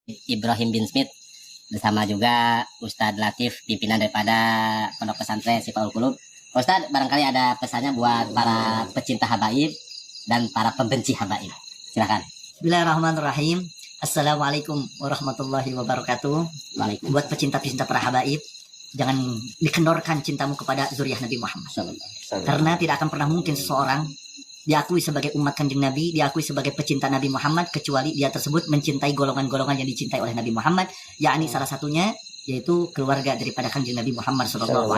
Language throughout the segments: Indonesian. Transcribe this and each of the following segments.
Ibrahim bin Smith bersama juga Ustadz Latif, pimpinan daripada Pondok Pesantren Sifaul Qulub. Ustadz, barangkali ada pesannya buat para pecinta habaib dan para pembenci habaib. Silakan. Bismillahirrahmanirrahim. Assalamualaikum warahmatullahi wabarakatuh. Waalaikumsalam. Buat pecinta-pecinta para habaib, jangan dikendorkan cintamu kepada zuriyah Nabi Muhammad. Karena tidak akan pernah mungkin seseorang diakui sebagai umat kanjeng Nabi, diakui sebagai pecinta Nabi Muhammad, kecuali dia tersebut mencintai golongan-golongan yang dicintai oleh Nabi Muhammad, yakni salah satunya yaitu keluarga daripada kanjeng Nabi Muhammad SAW.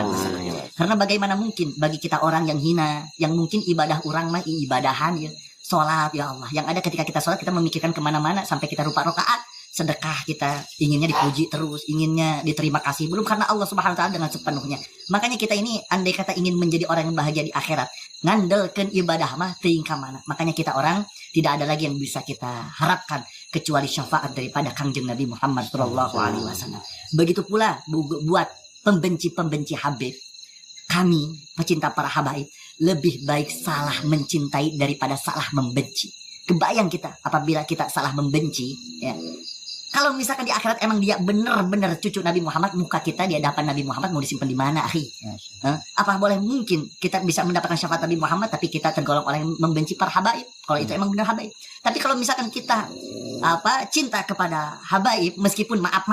Karena bagaimana mungkin bagi kita orang yang hina, yang mungkin ibadah orang mah ibadahan ya, sholat ya Allah, yang ada ketika kita sholat kita memikirkan kemana-mana sampai kita lupa rakaat. Sedekah kita inginnya dipuji terus, inginnya diterima kasih, belum karena Allah Subhanahu wa taala dengan sepenuhnya. Makanya kita ini andai kata ingin menjadi orang yang bahagia di akhirat, ngandelkeun ibadah mah teuing ka mana. Makanya kita orang tidak ada lagi yang bisa kita harapkan kecuali syafaat daripada Kangjeng Nabi Muhammad sallallahu alaihi wasallam. Begitu pula buat pembenci-pembenci Habib, kami pecinta para habaib lebih baik salah mencintai daripada salah membenci. Kebayang kita apabila kita salah membenci, ya. Kalau misalkan di akhirat emang dia benar-benar cucu Nabi Muhammad, muka kita di hadapan Nabi Muhammad mau disimpan di mana, akhi? Apa boleh mungkin kita bisa mendapatkan syafaat Nabi Muhammad tapi kita tergolong orang yang membenci para habaib? Kalau itu emang benar habaib. Tapi kalau misalkan kita cinta kepada habaib, meskipun maaf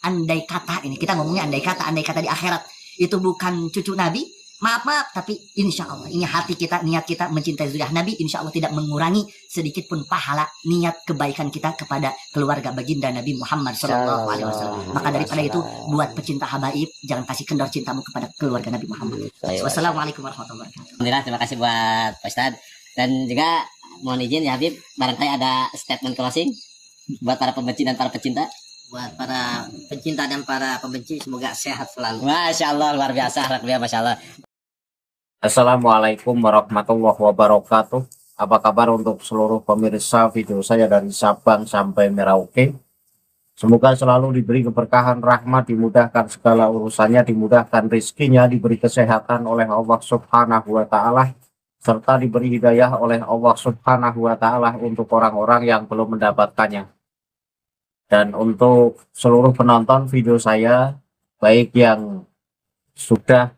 andai kata ini kita ngomongnya andai kata di akhirat itu bukan cucu Nabi, maaf, tapi insya Allah ini hati kita, niat kita mencintai zuriyah Nabi, insya Allah tidak mengurangi sedikit pun pahala niat kebaikan kita kepada keluarga baginda Nabi Muhammad Sallallahu Alaihi Wasallam. Maka daripada itu, buat pecinta habaib, jangan kasih kendor cintamu kepada keluarga Nabi Muhammad. Wassalamualaikum warahmatullahi wabarakatuh. Alhamdulillah, terima kasih buat Pak Ustadz. Dan juga mohon izin ya Habib, barangkali ada statement closing buat para pembenci dan para pecinta. Buat para pecinta dan para pembenci, semoga sehat selalu. Masya Allah, luar biasa, Masya Allah. Assalamualaikum warahmatullahi wabarakatuh. Apa kabar untuk seluruh pemirsa video saya dari Sabang sampai Merauke? Semoga selalu diberi keberkahan, rahmat, dimudahkan segala urusannya, dimudahkan rezekinya, diberi kesehatan oleh Allah Subhanahu wa taala, serta diberi hidayah oleh Allah Subhanahu wa taala untuk orang-orang yang belum mendapatkannya. Dan untuk seluruh penonton video saya, baik yang sudah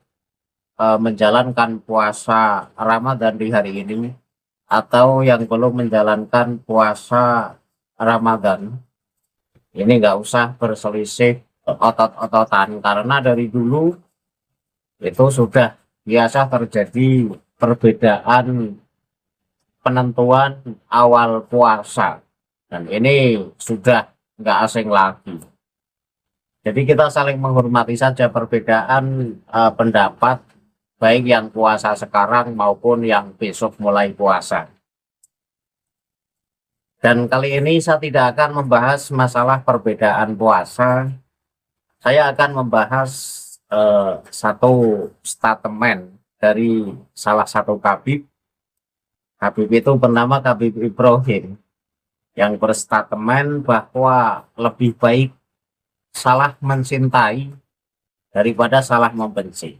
menjalankan puasa Ramadan di hari ini atau yang belum menjalankan puasa Ramadan, ini nggak usah berselisih otot-ototan, karena dari dulu itu sudah biasa terjadi perbedaan penentuan awal puasa, dan ini sudah nggak asing lagi. Jadi kita saling menghormati saja perbedaan pendapat, baik yang puasa sekarang maupun yang besok mulai puasa. Dan kali ini saya tidak akan membahas masalah perbedaan puasa. Saya akan membahas satu statement dari salah satu Habib. Habib itu bernama Habib Ibrahim, yang berstatement bahwa lebih baik salah mencintai daripada salah membenci.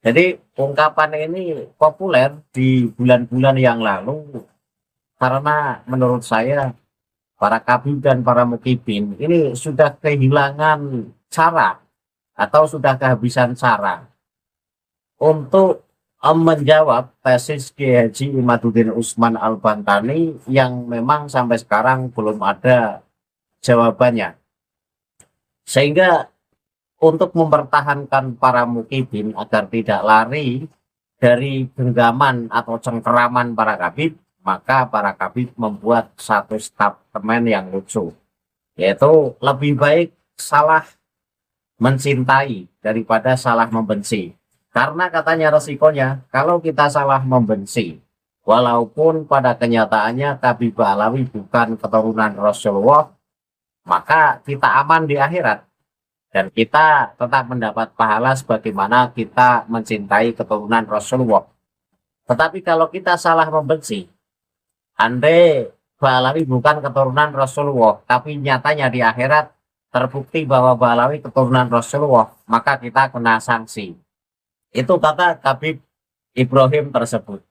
Jadi ungkapan ini populer di bulan-bulan yang lalu karena menurut saya para kabib dan para mukibin ini sudah kehilangan cara atau sudah kehabisan cara untuk menjawab tesis Kiai Haji Imaduddin Usman Al-Bantani yang memang sampai sekarang belum ada jawabannya. Sehingga untuk mempertahankan para mukibin agar tidak lari dari genggaman atau cengkeraman para kabib, maka para kabib membuat satu statement yang lucu, yaitu lebih baik salah mencintai daripada salah membenci. Karena katanya resikonya kalau kita salah membenci, walaupun pada kenyataannya Habib Alawi bukan keturunan Rasulullah, maka kita aman di akhirat. Dan kita tetap mendapat pahala sebagaimana kita mencintai keturunan Rasulullah. Tetapi kalau kita salah membenci, andai Ba'alawi bukan keturunan Rasulullah, tapi nyatanya di akhirat terbukti bahwa Ba'alawi keturunan Rasulullah, maka kita kena sanksi. Itu kata Habib Ibrahim tersebut.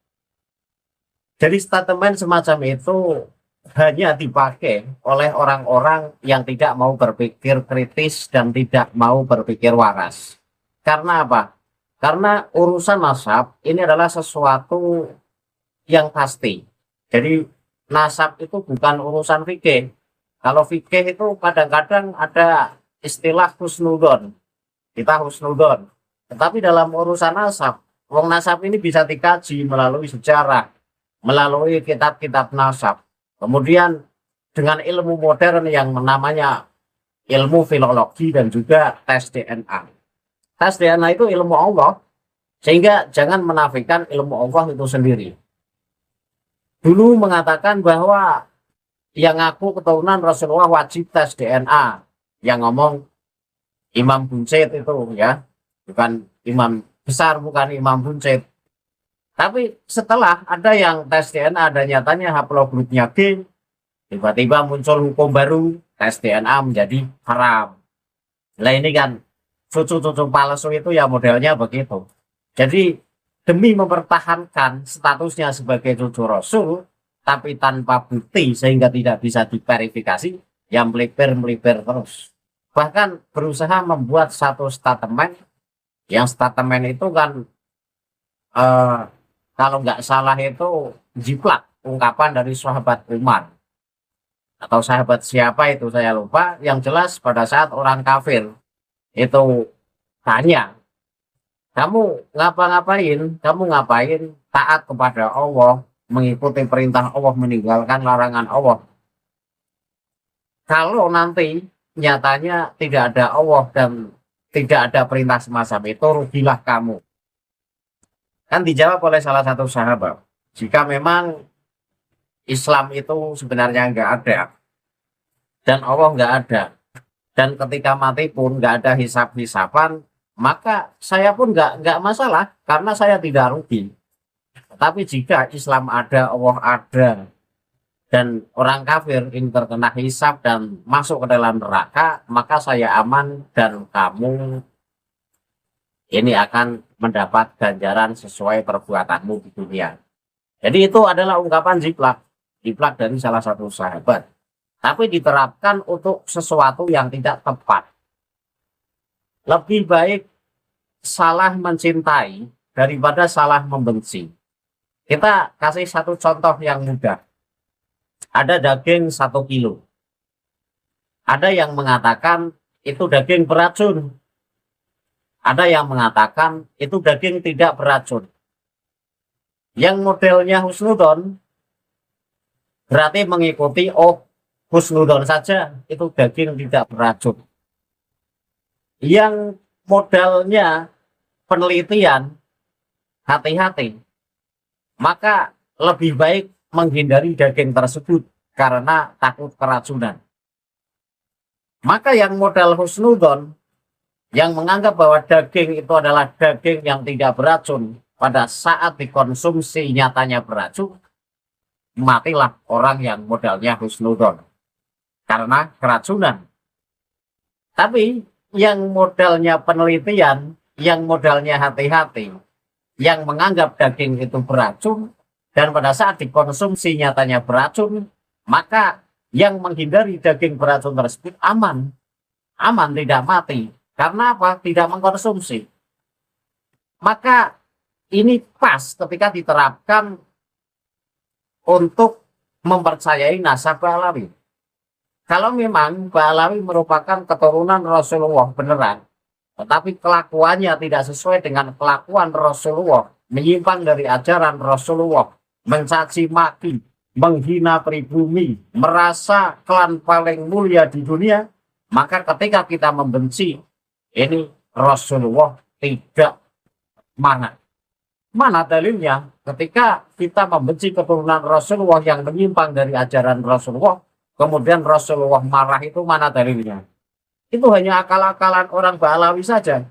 Jadi statement semacam itu hanya dipakai oleh orang-orang yang tidak mau berpikir kritis dan tidak mau berpikir waras. Karena apa? Karena urusan nasab ini adalah sesuatu yang pasti. Jadi nasab itu bukan urusan fikih. Kalau fikih itu kadang-kadang ada istilah husnudon. Kita husnudon. Tetapi dalam urusan nasab, wong nasab ini bisa dikaji melalui sejarah, melalui kitab-kitab nasab. Kemudian dengan ilmu modern yang namanya ilmu filologi dan juga tes DNA. Tes DNA itu ilmu Allah, sehingga jangan menafikan ilmu Allah itu sendiri. Dulu mengatakan bahwa yang ngaku keturunan Rasulullah wajib tes DNA. Yang ngomong Imam Buncit itu ya, bukan imam besar, bukan Imam Buncit. Tapi setelah ada yang tes DNA dan nyatanya haplogrupnya G, tiba-tiba muncul hukum baru, tes DNA menjadi haram. Nah ini kan cucu-cucu palsu itu ya modelnya begitu. Jadi demi mempertahankan statusnya sebagai cucu Rasul, tapi tanpa bukti sehingga tidak bisa diverifikasi, yang melipir terus. Bahkan berusaha membuat satu statement, yang statement itu kan kalau nggak salah itu jiplak, ungkapan dari sahabat Umar atau sahabat siapa itu saya lupa, yang jelas pada saat orang kafir itu tanya, kamu ngapain taat kepada Allah, mengikuti perintah Allah, meninggalkan larangan Allah, kalau nanti nyatanya tidak ada Allah dan tidak ada perintah semacam itu, rugilah kamu. Kan dijawab oleh salah satu sahabat, jika memang Islam itu sebenarnya nggak ada dan Allah nggak ada, dan ketika mati pun nggak ada hisab-hisaban, maka saya pun nggak masalah karena saya tidak rugi. Tapi jika Islam ada, Allah ada, dan orang kafir ini terkena hisab dan masuk ke dalam neraka, maka saya aman dan kamu ini akan mendapat ganjaran sesuai perbuatanmu di dunia. Jadi itu adalah ungkapan jiplak dari salah satu sahabat. Tapi diterapkan untuk sesuatu yang tidak tepat. Lebih baik salah mencintai daripada salah membenci. Kita kasih satu contoh yang mudah. Ada daging 1 kilo. Ada yang mengatakan itu daging beracun. Ada yang mengatakan itu daging tidak beracun. Yang modelnya husnudon berarti mengikuti husnudon saja itu daging tidak beracun. Yang modelnya penelitian, hati-hati, maka lebih baik menghindari daging tersebut karena takut keracunan. Maka yang modal husnudon, yang menganggap bahwa daging itu adalah daging yang tidak beracun, pada saat dikonsumsi nyatanya beracun, matilah orang yang modalnya husnudon karena keracunan. Tapi yang modalnya penelitian, yang modalnya hati-hati, yang menganggap daging itu beracun, dan pada saat dikonsumsi nyatanya beracun, maka yang menghindari daging beracun tersebut aman, tidak mati. Karena apa? Tidak mengkonsumsi. Maka ini pas ketika diterapkan untuk mempercayai nasab Ba'alawi. Kalau memang Ba'alawi merupakan keturunan Rasulullah beneran, tetapi kelakuannya tidak sesuai dengan kelakuan Rasulullah, menyimpang dari ajaran Rasulullah, mencaci maki, menghina pribumi, merasa klan paling mulia di dunia, maka ketika kita membenci, ini Rasulullah tidak mana. Mana dalilnya? Ketika kita membenci keturunan Rasulullah yang menyimpang dari ajaran Rasulullah, kemudian Rasulullah marah, itu mana dalilnya? Itu hanya akal-akalan orang Ba'alawi saja.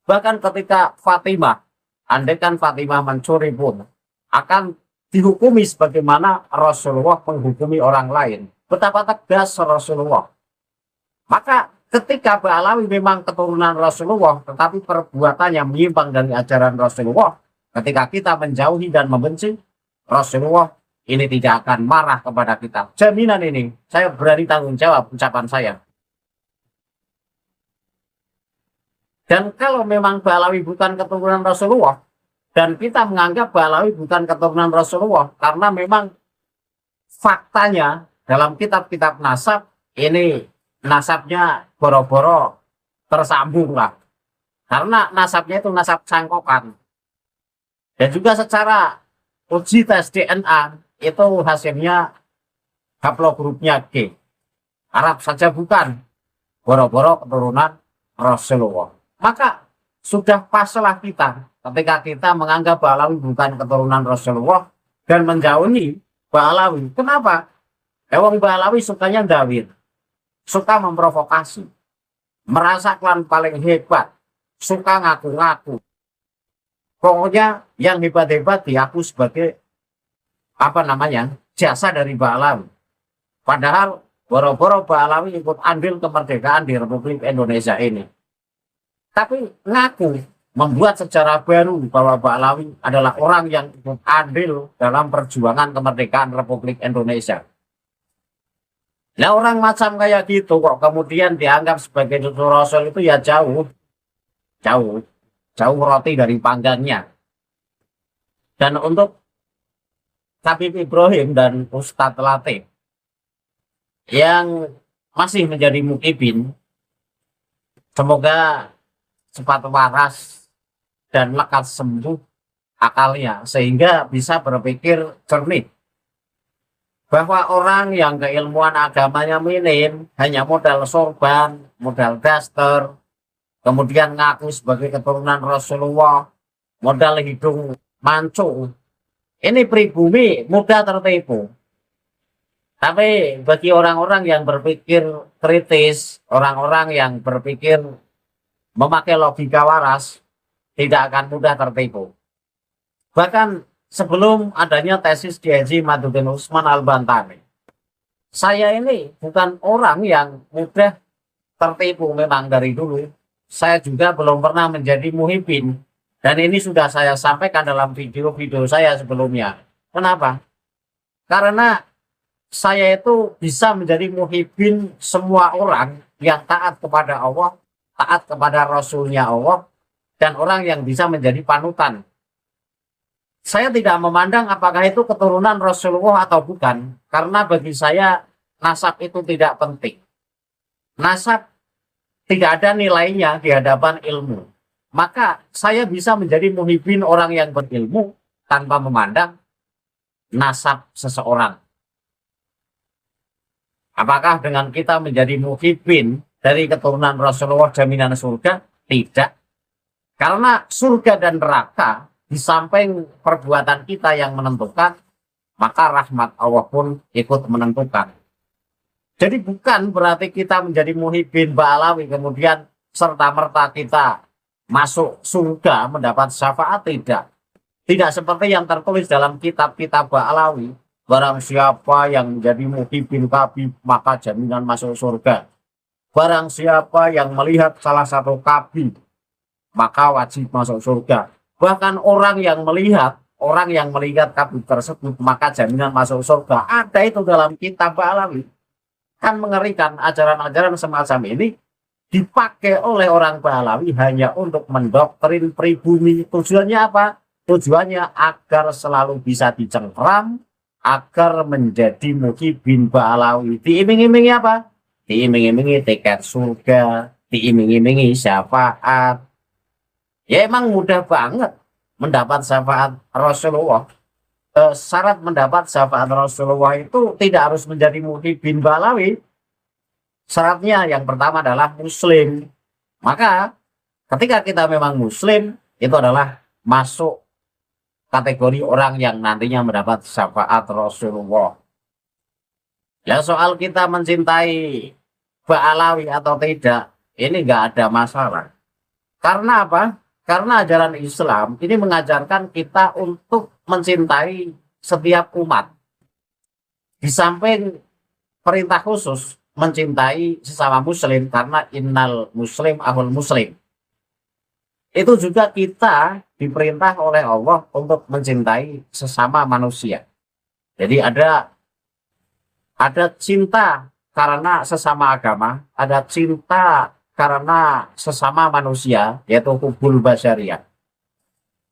Bahkan ketika Fatimah, andaikan Fatimah mencuri pun, akan dihukumi sebagaimana Rasulullah menghukumi orang lain. Betapa tegas Rasulullah. Maka ketika Ba'alawi memang keturunan Rasulullah, tetapi perbuatannya menyimpang dari ajaran Rasulullah, ketika kita menjauhi dan membenci, Rasulullah ini tidak akan marah kepada kita. Jaminan ini, saya berani tanggung jawab ucapan saya. Dan kalau memang Ba'alawi bukan keturunan Rasulullah, dan kita menganggap Ba'alawi bukan keturunan Rasulullah, karena memang faktanya dalam kitab-kitab nasab, ini nasabnya boro-boro tersambung lah. Karena nasabnya itu nasab cangkokan. Dan juga secara uji tes DNA, itu hasilnya haplogrupnya G. Arab saja bukan, boro-boro keturunan Rasulullah. Maka sudah paslah kita ketika kita menganggap Ba'alawi bukan keturunan Rasulullah dan menjauhi Ba'alawi. Kenapa? Wong Ba'alawi sukanya dawir, suka memprovokasi, merasa klan paling hebat, suka ngaku-ngaku. Pokoknya yang hebat-hebat diaku sebagai jasa dari Ba'alawi. Padahal boro-boro Ba'alawi ikut andil kemerdekaan di Republik Indonesia ini. Tapi ngaku membuat sejarah baru bahwa Ba'alawi adalah orang yang ikut andil dalam perjuangan kemerdekaan Republik Indonesia. Nah, orang macam kayak gitu kok kemudian dianggap sebagai cucu Rasul itu ya jauh roti dari panggangnya. Dan untuk Habib Ibrahim dan Ustadz Latif yang masih menjadi mukibin, semoga cepat waras dan lekas sembuh akalnya sehingga bisa berpikir jernih bahwa orang yang keilmuan agamanya minim, hanya modal sorban, modal daster, kemudian ngaku sebagai keturunan Rasulullah, modal hidung mancung, ini pribumi mudah tertipu. Tapi bagi orang-orang yang berpikir kritis, orang-orang yang berpikir memakai logika waras, tidak akan mudah tertipu. Bahkan sebelum adanya tesis di Haji Maduddin Usman Al-Bantani, saya ini bukan orang yang mudah tertipu memang dari dulu. Saya juga belum pernah menjadi muhibbin. Dan ini sudah saya sampaikan dalam video-video saya sebelumnya. Kenapa? Karena saya itu bisa menjadi muhibbin semua orang yang taat kepada Allah, taat kepada Rasulnya Allah, dan orang yang bisa menjadi panutan. Saya tidak memandang apakah itu keturunan Rasulullah atau bukan, karena bagi saya nasab itu tidak penting. Nasab tidak ada nilainya di hadapan ilmu. Maka saya bisa menjadi muhibbin orang yang berilmu tanpa memandang nasab seseorang. Apakah dengan kita menjadi muhibbin dari keturunan Rasulullah jaminan surga? Tidak. Karena surga dan neraka di samping perbuatan kita yang menentukan, maka rahmat Allah pun ikut menentukan. Jadi bukan berarti kita menjadi muhibbin Ba'alawi kemudian serta-merta kita masuk surga mendapat syafaat, tidak. Tidak seperti yang tertulis dalam kitab-kitab Ba'alawi. Barang siapa yang menjadi muhibbin Habib maka jaminan masuk surga. Barang siapa yang melihat salah satu Habib maka wajib masuk surga. Bahkan orang yang melihat Habib tersebut maka jaminan masuk surga. Ada itu dalam kitab Ba'alawi. Kan mengerikan, ajaran-ajaran semacam ini dipakai oleh orang Ba'alawi hanya untuk mendoktrin pribumi. Tujuannya apa? Tujuannya agar selalu bisa dicengkram, agar menjadi muhibbin Ba'alawi. Diiming-imingi apa? Diiming-imingi tiket surga, diiming-imingi syafaat. Ya emang mudah banget mendapat syafaat Rasulullah. Syarat mendapat syafaat Rasulullah itu tidak harus menjadi muhibbin Ba'alawi. Syaratnya yang pertama adalah muslim. Maka ketika kita memang muslim, itu adalah masuk kategori orang yang nantinya mendapat syafaat Rasulullah. Ya soal kita mencintai Ba'alawi atau tidak, ini nggak ada masalah. Karena apa? Karena ajaran Islam ini mengajarkan kita untuk mencintai setiap umat. Di samping perintah khusus mencintai sesama muslim karena innal muslim ahul muslim. Itu juga kita diperintah oleh Allah untuk mencintai sesama manusia. Jadi ada cinta karena sesama agama, ada cinta karena sesama manusia, yaitu hubul basyariah.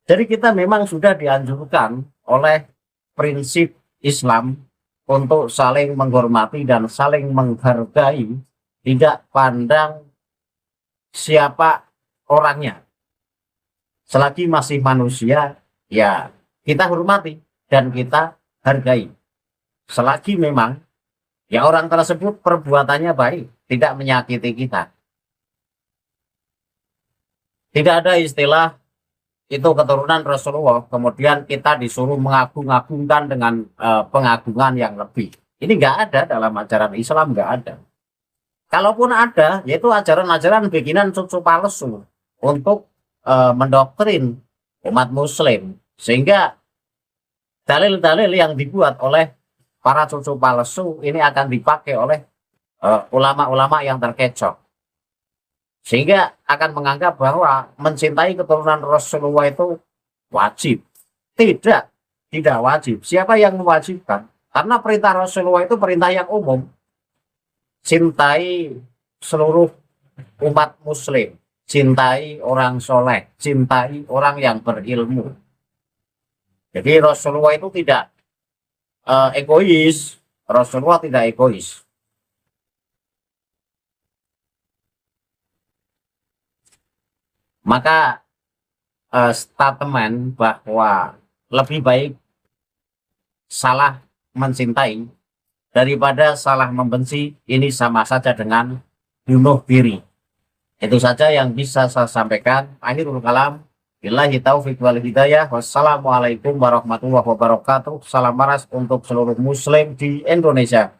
Jadi kita memang sudah dianjurkan oleh prinsip Islam untuk saling menghormati dan saling menghargai, tidak pandang siapa orangnya. Selagi masih manusia, ya kita hormati dan kita hargai. Selagi memang ya orang tersebut perbuatannya baik, tidak menyakiti kita. Tidak ada istilah itu keturunan Rasulullah, kemudian kita disuruh mengagung-agungkan dengan pengagungan yang lebih. Ini nggak ada dalam ajaran Islam, nggak ada. Kalaupun ada, yaitu ajaran-ajaran bikinan cucu palsu untuk mendoktrin umat Muslim, sehingga dalil-dalil yang dibuat oleh para cucu palsu ini akan dipakai oleh ulama-ulama yang terkecoh. Sehingga akan menganggap bahwa mencintai keturunan Rasulullah itu wajib. Tidak wajib. Siapa yang mewajibkan? Karena perintah Rasulullah itu perintah yang umum. Cintai seluruh umat muslim. Cintai orang soleh. Cintai orang yang berilmu. Jadi Rasulullah itu tidak egois. Rasulullah tidak egois. Maka statement bahwa lebih baik salah mencintai daripada salah membenci ini sama saja dengan bunuh diri. Itu saja yang bisa saya sampaikan. Akhirul kalam. Billahi taufiq wal hidayah. Wassalamualaikum warahmatullahi wabarakatuh. Salam maras untuk seluruh muslim di Indonesia.